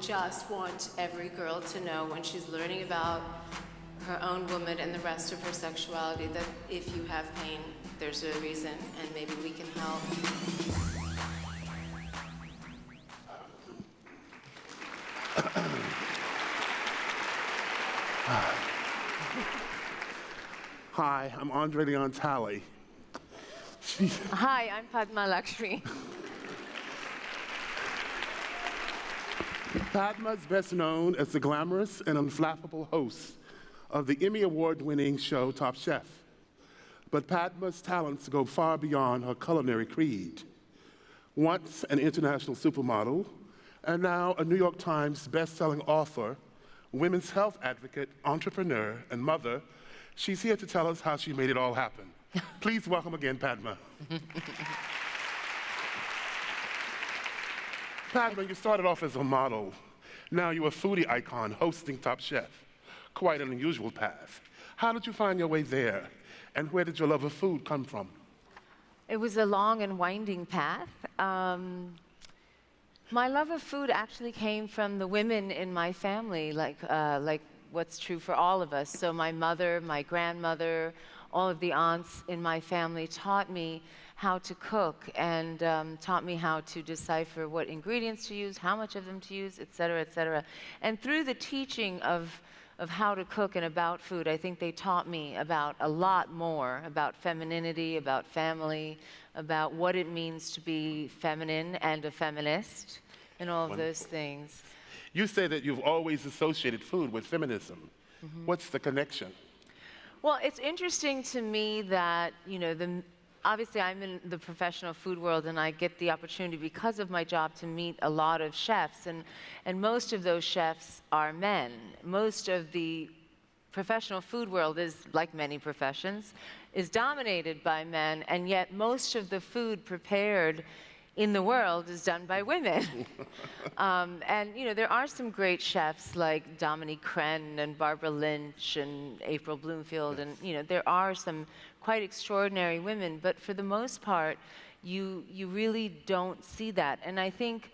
just want every girl to know when she's learning about her own woman and the rest of her sexuality that if you have pain, there's a reason, and maybe we can help. Hi, I'm André Leon Talley. Hi, I'm Padma Lakshmi. Padma is best known as the glamorous and unflappable host of the Emmy Award-winning show Top Chef. But Padma's talents go far beyond her culinary creed. Once an international supermodel, and now a New York Times best-selling author, women's health advocate, entrepreneur, and mother, she's here to tell us how she made it all happen. Please welcome again, Padma. Padma, you started off as a model. Now you're a foodie icon hosting Top Chef. Quite an unusual path. How did you find your way there? And where did your love of food come from? It was a long and winding path. My love of food actually came from the women in my family, like what's true for all of us. So my mother, my grandmother, all of the aunts in my family taught me how to cook and taught me how to decipher what ingredients to use, how much of them to use, et cetera, et cetera. And through the teaching of how to cook and about food, I think they taught me about a lot more, about femininity, about family, about what it means to be feminine and a feminist, and all of those things. You say that you've always associated food with feminism. Mm-hmm. What's the connection? Well, it's interesting to me that, you know, obviously I'm in the professional food world and I get the opportunity because of my job to meet a lot of chefs, and most of those chefs are men. Most of the professional food world is, like many professions, is dominated by men, and yet most of the food prepared in the world is done by women. And you know, there are some great chefs like Dominique Crenn and Barbara Lynch and April Bloomfield, and you know, there are some quite extraordinary women, but for the most part, you really don't see that. And I think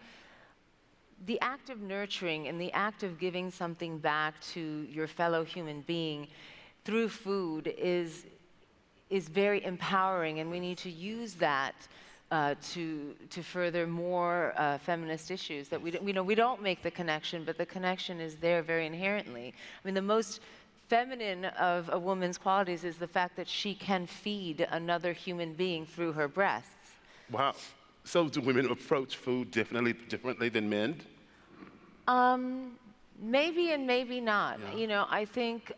the act of nurturing and the act of giving something back to your fellow human being through food is very empowering, and we need to use that to further more feminist issues that we don't make the connection, but the connection is there very inherently. I mean, the most feminine of a woman's qualities is the fact that she can feed another human being through her breasts. Wow. So do women approach food differently than men? Maybe and maybe not. Yeah. You know, I think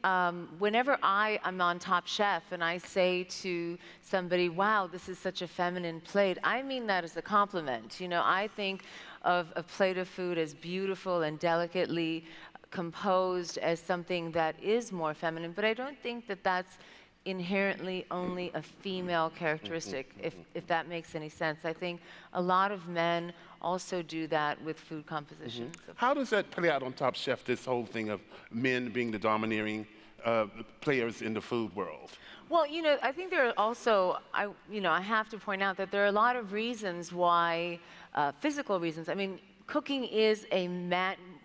whenever I'm on Top Chef and I say to somebody, wow, this is such a feminine plate, I mean that as a compliment. You know, I think of a plate of food as beautiful and delicately composed as something that is more feminine, but I don't think that that's inherently only a female characteristic, if that makes any sense. I think a lot of men also do that with food compositions. How does that play out on Top Chef, this whole thing of men being the domineering players in the food world? Well, you know, I think there are also, I have to point out that there are a lot of reasons why, physical reasons. I mean, cooking is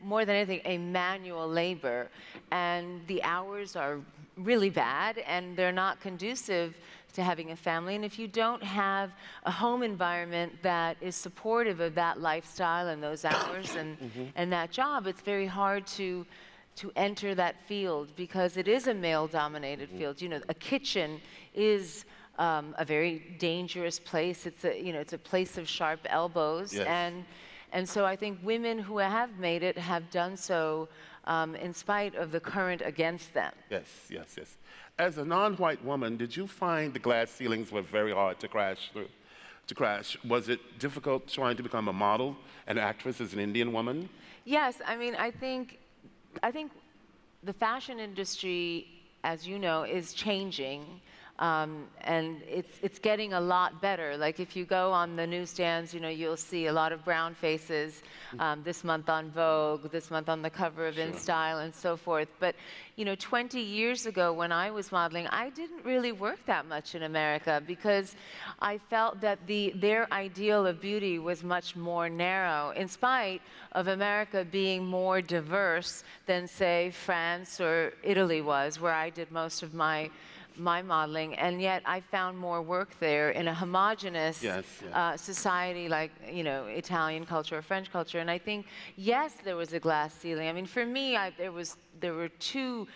more than anything, a manual labor, and the hours are really bad, and they're not conducive to having a family. And if you don't have a home environment that is supportive of that lifestyle and those hours and that job, it's very hard to enter that field because it is a male-dominated field. You know, a kitchen is a very dangerous place. It's a place of sharp elbows. Yes. And so I think women who have made it have done so in spite of the current against them. Yes, yes, yes. As a non-white woman, did you find the glass ceilings were very hard to crash through? Was it difficult trying to become a model, an actress as an Indian woman? Yes, I mean, I think the fashion industry, as you know, is changing. And it's getting a lot better. Like if you go on the newsstands, you'll see a lot of brown faces this month on Vogue, this month on the cover of InStyle, and so forth. But 20 years ago when I was modeling, I didn't really work that much in America because I felt that their ideal of beauty was much more narrow, in spite of America being more diverse than, say, France or Italy was, where I did most of my modeling, and yet I found more work there in a homogenous society like Italian culture or French culture. And I think, yes, there was a glass ceiling. I mean, for me, there were two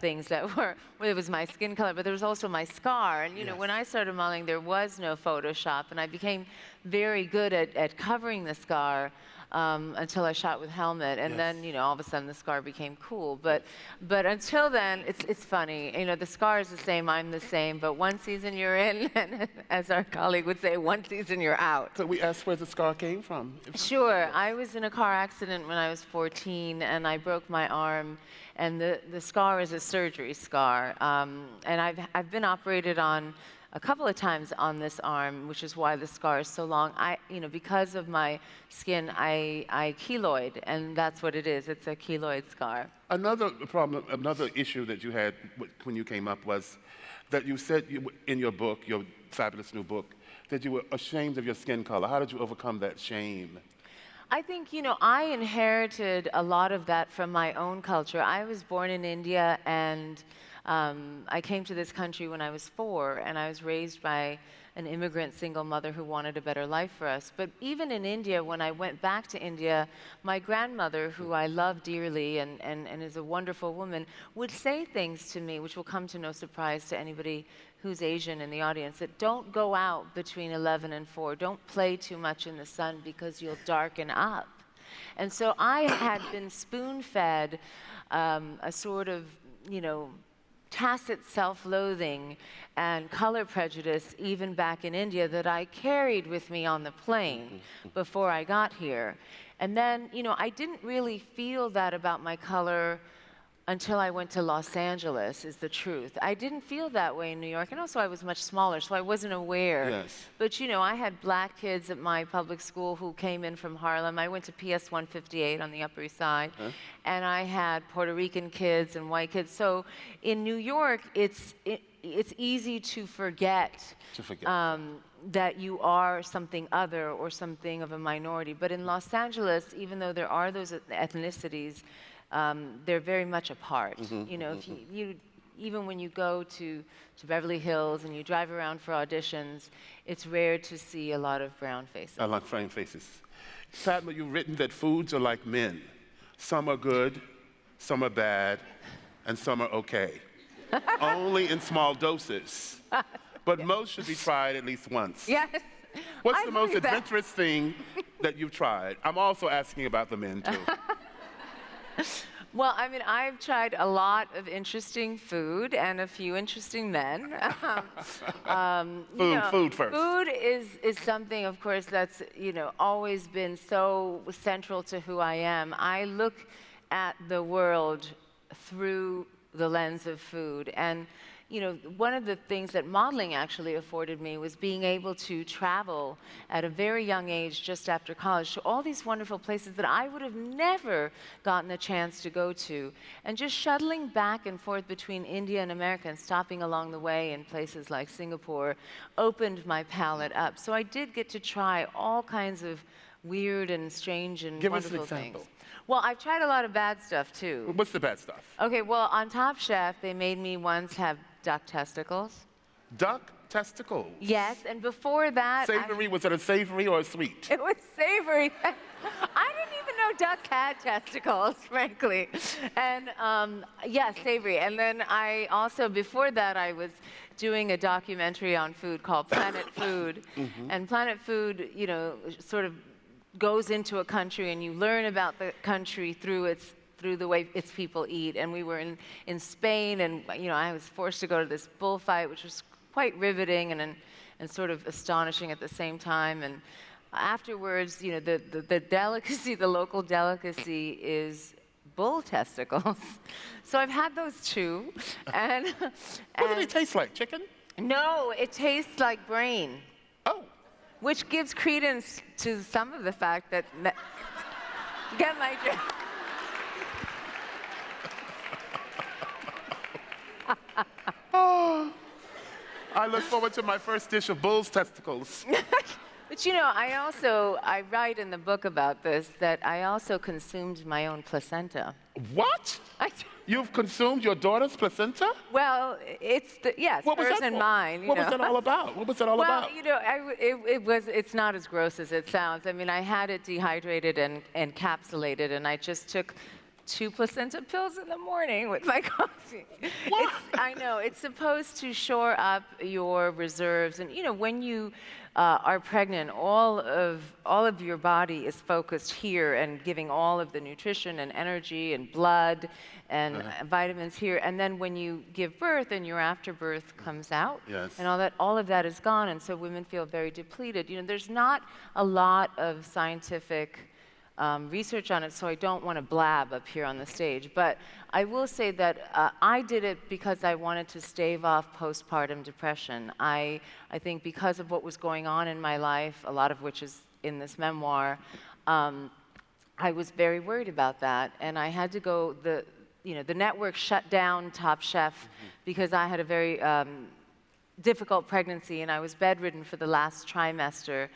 things that were, well, it was my skin color, but there was also my scar. And when I started modeling, there was no Photoshop, and I became very good at covering the scar. Until I shot with helmet, and then all of a sudden the scar became cool. But until then, it's funny. The scar is the same, I'm the same. But one season you're in, and as our colleague would say, one season you're out. So we asked where the scar came from. Sure, I was in a car accident when I was 14, and I broke my arm. And the scar is a surgery scar, and I've been operated on a couple of times on this arm, which is why the scar is so long. Because of my skin, I keloid, and that's what it is. It's a keloid scar. Another problem, another issue that you had when you came up was that you said in your book, your fabulous new book, that you were ashamed of your skin color. How did you overcome that shame? I think, I inherited a lot of that from my own culture. I was born in India, and I came to this country when I was 4, and I was raised by an immigrant single mother who wanted a better life for us. But even in India, when I went back to India, my grandmother, who I love dearly and is a wonderful woman, would say things to me, which will come to no surprise to anybody who's Asian in the audience, that don't go out between 11 and 4. Don't play too much in the sun because you'll darken up. And so I had been spoon-fed a sort of, tacit self-loathing and color prejudice even back in India that I carried with me on the plane before I got here. And then, I didn't really feel that about my color until I went to Los Angeles, is the truth. I didn't feel that way in New York, and also I was much smaller, so I wasn't aware. Yes. But I had black kids at my public school who came in from Harlem. I went to PS 158 on the Upper East Side, and I had Puerto Rican kids and white kids. So in New York, it's easy to forget. That you are something other or something of a minority. But in Los Angeles, even though there are those ethnicities, they're very much apart. If you even when you go to Beverly Hills and you drive around for auditions, it's rare to see a lot of brown faces. I like brown faces. Padma, you've written that foods are like men. Some are good, some are bad, and some are okay. Only in small doses. But most should be tried at least once. Yes. What's the most adventurous thing that you've tried? I'm also asking about the men, too. Well, I mean, I've tried a lot of interesting food and a few interesting men. Food first. Food is something, of course, that's always been so central to who I am. I look at the world through the lens of food, and one of the things that modeling actually afforded me was being able to travel at a very young age, just after college, to all these wonderful places that I would have never gotten a chance to go to. And just shuttling back and forth between India and America and stopping along the way in places like Singapore opened my palette up. So I did get to try all kinds of weird and strange and wonderful things. Well, I've tried a lot of bad stuff, too. What's the bad stuff? Okay, well, on Top Chef, they made me once have duck testicles. Duck testicles? Yes, and before that... Savory, was it a savory or a sweet? It was savory. I didn't even know ducks had testicles, frankly. And, yeah, savory. And then I also, before that, I was doing a documentary on food called Planet Food. And Planet Food, sort of goes into a country and you learn about the country through the way its people eat. And we were in Spain, and I was forced to go to this bullfight, which was quite riveting and sort of astonishing at the same time. And afterwards, the delicacy, the local delicacy is bull testicles. So I've had those too. And what do they taste like? Chicken? No, it tastes like brain, Oh, which gives credence to some of the fact that. Get my drink. I look forward to my first dish of bull's testicles. But you know, I write in the book about this that I also consumed my own placenta. What? I, You've consumed your daughter's placenta? well, yes, What was hers that and for? mine. What was that all about? What was that all Well, about? you know, it's not as gross as it sounds. I mean, I had it dehydrated and encapsulated, and I just took 2 placenta pills in the morning with my coffee. What? I know, it's supposed to shore up your reserves. And, you know, when you are pregnant, all of your body is focused here and giving all of the nutrition and energy and blood and vitamins here. And then when you give birth and your afterbirth comes out, Yes. and all of that is gone. And so women feel very depleted. You know, there's not a lot of scientific research on it, so I don't want to blab up here on the stage. But I will say that I did it because I wanted to stave off postpartum depression. I think because of what was going on in my life, a lot of which is in this memoir, I was very worried about that, and I had to go. The network shut down Top Chef because I had a very difficult pregnancy, and I was bedridden for the last trimester.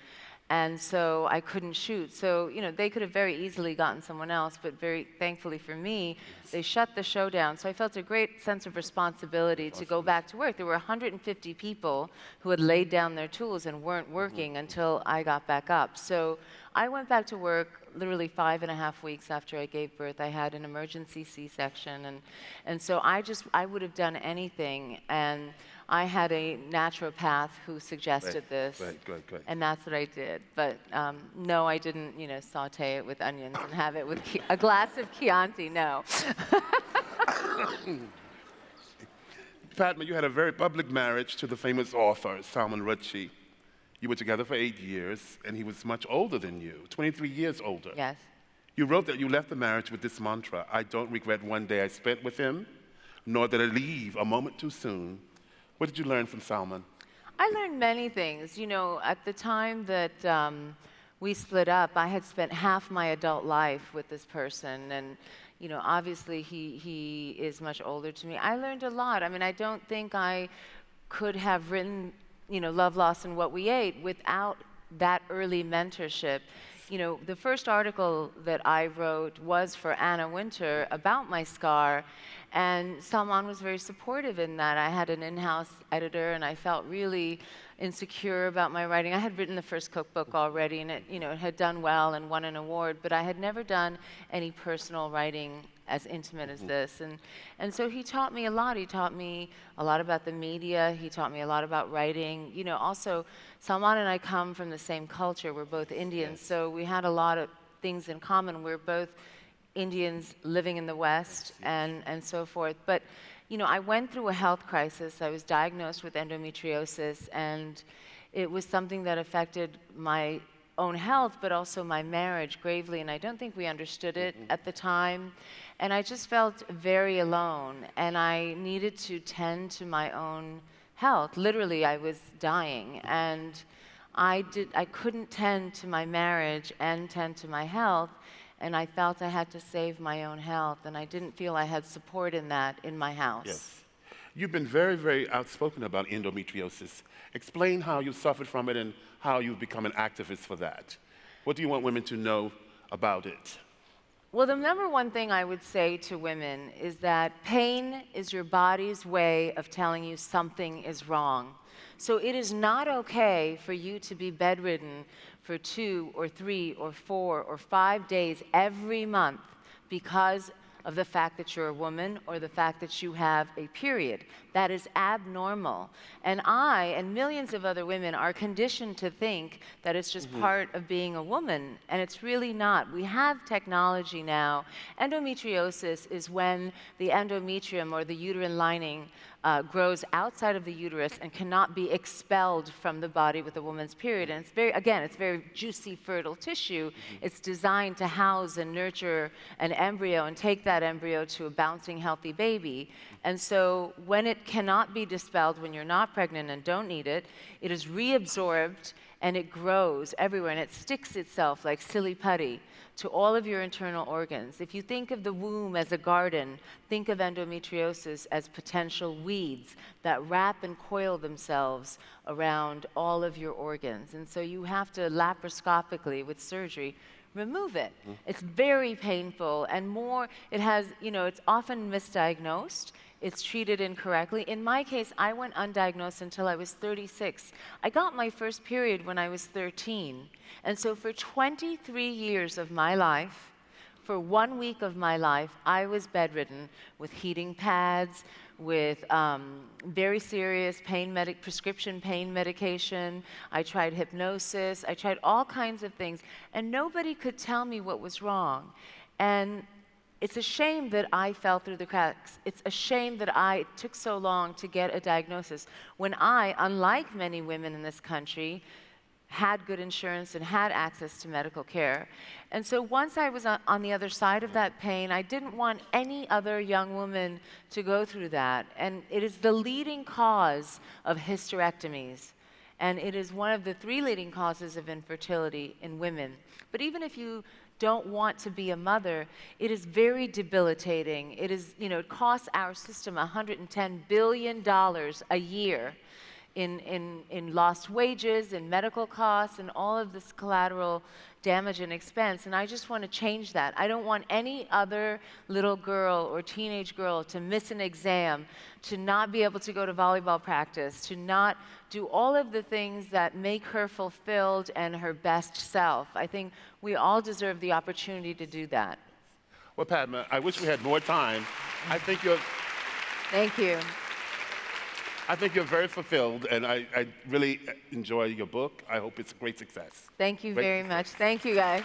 And so I couldn't shoot. So, you know, they could have very easily gotten someone else, but very thankfully for me, they shut the show down. So I felt a great sense of responsibility to go back to work. There were 150 people who had laid down their tools and weren't working until I got back up. So I went back to work literally 5.5 weeks after I gave birth. I had an emergency C-section, and so I would have done anything. And I had a naturopath who suggested this, Good. and that's what I did. But no, I didn't, you know, saute it with onions and have it with a glass of Chianti. No. Padma, you had a very public marriage to the famous author, Salman Rushdie. You were together for 8 years, and he was much older than you, 23 years older. Yes. You wrote that you left the marriage with this mantra: I don't regret one day I spent with him, nor did I leave a moment too soon. What did you learn from Salman? I learned many things. You know, at the time that we split up, I had spent half my adult life with this person, and you know, obviously he is much older to me. I learned a lot. I mean, I don't think I could have written, you know, Love, Loss, and What We Ate without that early mentorship. You know, the first article that I wrote was for Anna Wintour about my scar, and Salman was very supportive in that. I had an in-house editor, and I felt really insecure about my writing. I had written the first cookbook already, and it, you know, it had done well and won an award, but I had never done any personal writing as intimate as this. And so he taught me a lot. He taught me a lot about the media. He taught me a lot about writing. You know, also, Salman and I come from the same culture. We're both Indians, so we had a lot of things in common. We're both Indians living in the West and so forth. But, you know, I went through a health crisis. I was diagnosed with endometriosis, and it was something that affected my own health, but also my marriage gravely, and I don't think we understood it at the time. And I just felt very alone, and I needed to tend to my own health. Literally, I was dying, and I couldn't tend to my marriage and tend to my health, and I felt I had to save my own health, and I didn't feel I had support in that in my house. Yes. You've been very, very outspoken about endometriosis. Explain how you suffered from it and how you've become an activist for that. What do you want women to know about it? Well, the number one thing I would say to women is that pain is your body's way of telling you something is wrong. So it is not okay for you to be bedridden for 2 or 3 or 4 or 5 days every month because of the fact that you're a woman or the fact that you have a period. That is abnormal. And I and millions of other women are conditioned to think that it's just part of being a woman, and it's really not. We have technology now. Endometriosis is when the endometrium or the uterine lining grows outside of the uterus and cannot be expelled from the body with a woman's period. And it's very, again, it's very juicy, fertile tissue. It's designed to house and nurture an embryo and take that embryo to a bouncing, healthy baby. And so when it cannot be dispelled, when you're not pregnant and don't need it, it is reabsorbed and it grows everywhere and it sticks itself like silly putty to all of your internal organs. If you think of the womb as a garden, think of endometriosis as potential weeds that wrap and coil themselves around all of your organs. And so you have to laparoscopically, with surgery, remove it. It's very painful, and more, it has, it's often misdiagnosed. It's treated incorrectly. In my case, I went undiagnosed until I was 36. I got my first period when I was 13. And so for 23 years of my life, for 1 week of my life, I was bedridden with heating pads, with very serious prescription pain medication. I tried hypnosis. I tried all kinds of things. And nobody could tell me what was wrong. And it's a shame that I fell through the cracks. It's a shame that it took so long to get a diagnosis when I, unlike many women in this country, had good insurance and had access to medical care. And so once I was on the other side of that pain, I didn't want any other young woman to go through that. And it is the leading cause of hysterectomies. And it is one of the 3 leading causes of infertility in women. But even if you don't want to be a mother, it is very debilitating. It is, it costs our system $110 billion a year in lost wages, in medical costs, and all of this collateral damage and expense. And I just want to change that. I don't want any other little girl or teenage girl to miss an exam, to not be able to go to volleyball practice, to not do all of the things that make her fulfilled and her best self. I think we all deserve the opportunity to do that. Well, Padma, I wish we had more time. I think you're... Thank you. I think you're very fulfilled, and I really enjoy your book. I hope it's a great success. Thank you very much. Thank you, guys.